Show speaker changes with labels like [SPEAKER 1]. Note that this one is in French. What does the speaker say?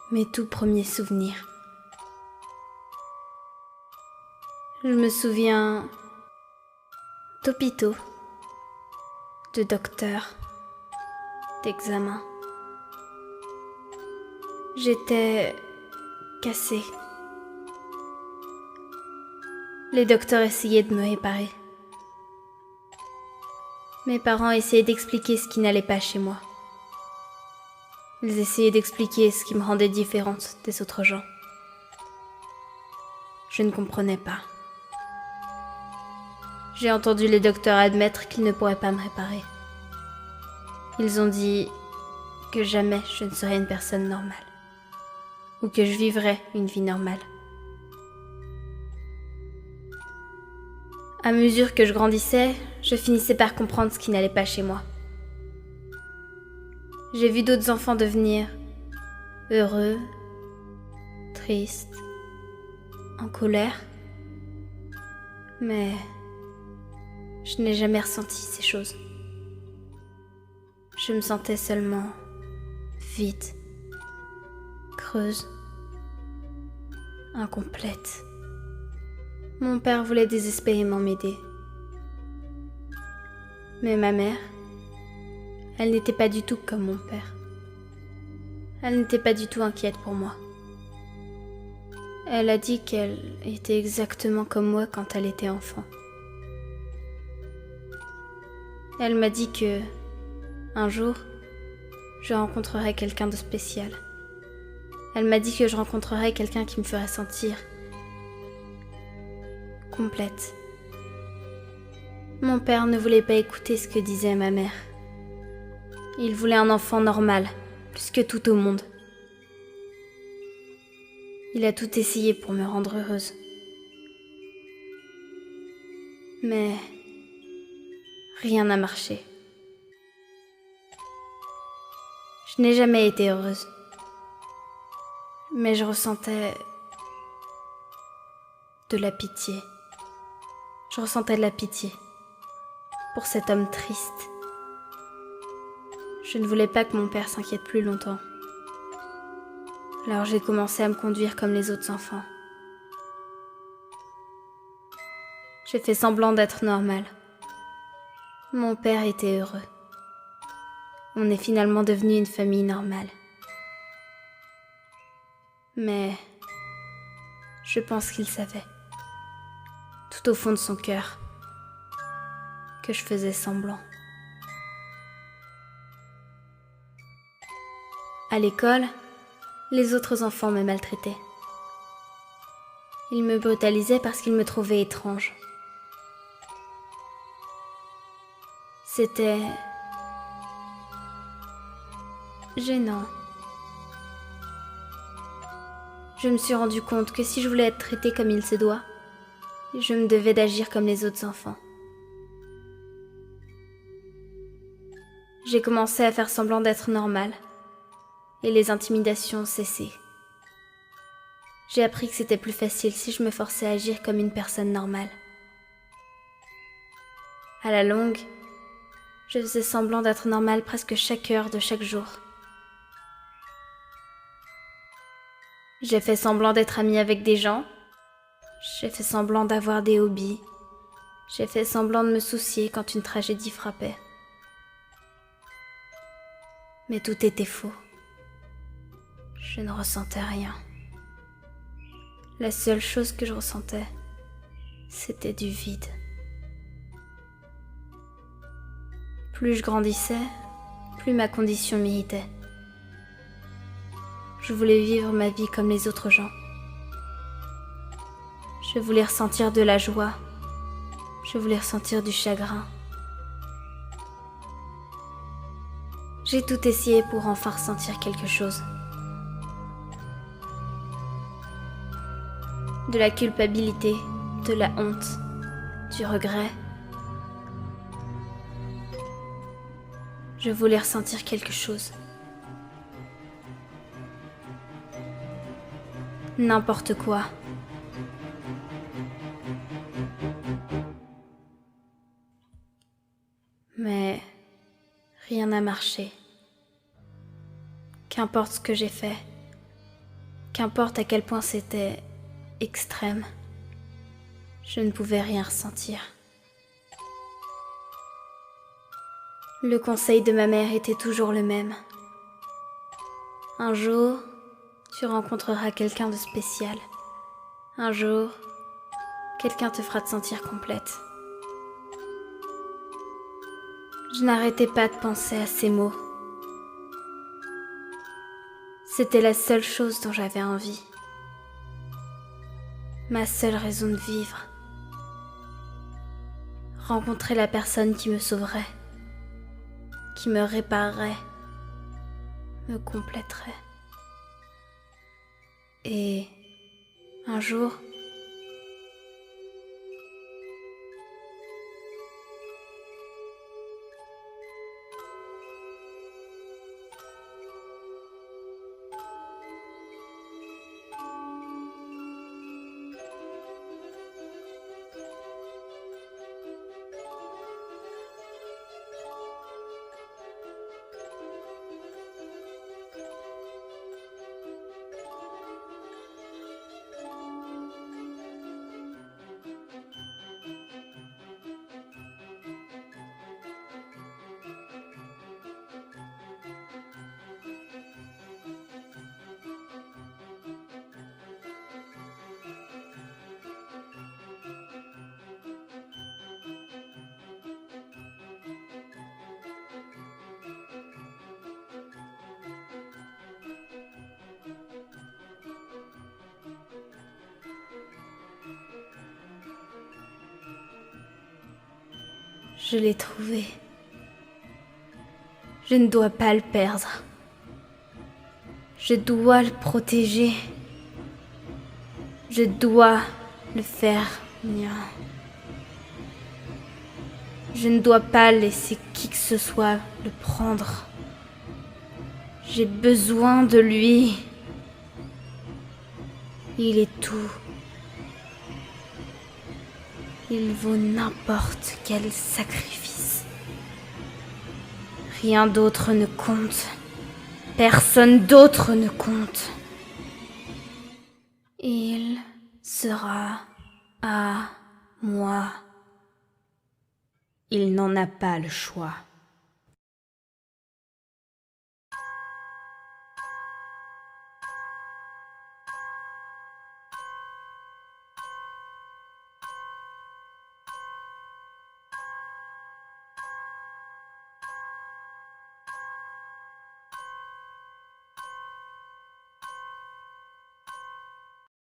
[SPEAKER 1] Mes tout premiers souvenirs. Je me souviens d'hôpitaux, de docteurs, d'examens. J'étais cassée. Les docteurs essayaient de me réparer. Mes parents essayaient d'expliquer ce qui n'allait pas chez moi. Ils essayaient d'expliquer ce qui me rendait différente des autres gens. Je ne comprenais pas. J'ai entendu les docteurs admettre qu'ils ne pourraient pas me réparer. Ils ont dit que jamais je ne serais une personne normale, ou que je vivrais une vie normale. À mesure que je grandissais, je finissais par comprendre ce qui n'allait pas chez moi. J'ai vu d'autres enfants devenir heureux, tristes, en colère, mais je n'ai jamais ressenti ces choses. Je me sentais seulement vide, creuse, incomplète. Mon père voulait désespérément m'aider. Mais ma mère, elle n'était pas du tout comme mon père. Elle n'était pas du tout inquiète pour moi. Elle a dit qu'elle était exactement comme moi quand elle était enfant. Elle m'a dit que, un jour, je rencontrerais quelqu'un de spécial. Elle m'a dit que je rencontrerais quelqu'un qui me ferait sentir complète. Mon père ne voulait pas écouter ce que disait ma mère. Il voulait un enfant normal, plus que tout au monde. Il a tout essayé pour me rendre heureuse. Mais rien n'a marché. Je n'ai jamais été heureuse. Mais je ressentais de la pitié. Je ressentais de la pitié pour cet homme triste. Je ne voulais pas que mon père s'inquiète plus longtemps. Alors j'ai commencé à me conduire comme les autres enfants. J'ai fait semblant d'être normale. Mon père était heureux. On est finalement devenu une famille normale. Mais je pense qu'il savait, tout au fond de son cœur, que je faisais semblant. À l'école, les autres enfants me maltraitaient. Ils me brutalisaient parce qu'ils me trouvaient étrange. C'était gênant. Je me suis rendu compte que si je voulais être traitée comme il se doit, je me devais d'agir comme les autres enfants. J'ai commencé à faire semblant d'être normale, et les intimidations ont cessé. J'ai appris que c'était plus facile si je me forçais à agir comme une personne normale. À la longue, je faisais semblant d'être normale presque chaque heure de chaque jour. J'ai fait semblant d'être amie avec des gens. J'ai fait semblant d'avoir des hobbies. J'ai fait semblant de me soucier quand une tragédie frappait. Mais tout était faux. Je ne ressentais rien. La seule chose que je ressentais, c'était du vide. Plus je grandissais, plus ma condition m'irritait. Je voulais vivre ma vie comme les autres gens. Je voulais ressentir de la joie. Je voulais ressentir du chagrin. J'ai tout essayé pour enfin ressentir quelque chose. De la culpabilité, de la honte, du regret. Je voulais ressentir quelque chose. N'importe quoi. Mais rien n'a marché. Qu'importe ce que j'ai fait, Qu'importe à quel point c'était extrême, je ne pouvais rien ressentir. Le conseil de ma mère était toujours le même. Un jour, tu rencontreras quelqu'un de spécial. Un jour, quelqu'un te fera te sentir complète. Je n'arrêtais pas de penser à ces mots. C'était la seule chose dont j'avais envie. Ma seule raison de vivre. Rencontrer la personne qui me sauverait, qui me réparerait, me compléterait. Et un jour, je l'ai trouvé. Je ne dois pas le perdre. Je dois le protéger. Je dois le faire mien. Je ne dois pas laisser qui que ce soit le prendre. J'ai besoin de lui. Il est tout. Il vaut n'importe quel sacrifice. Rien d'autre ne compte. Personne d'autre ne compte. Il sera à moi. Il n'en a pas le choix.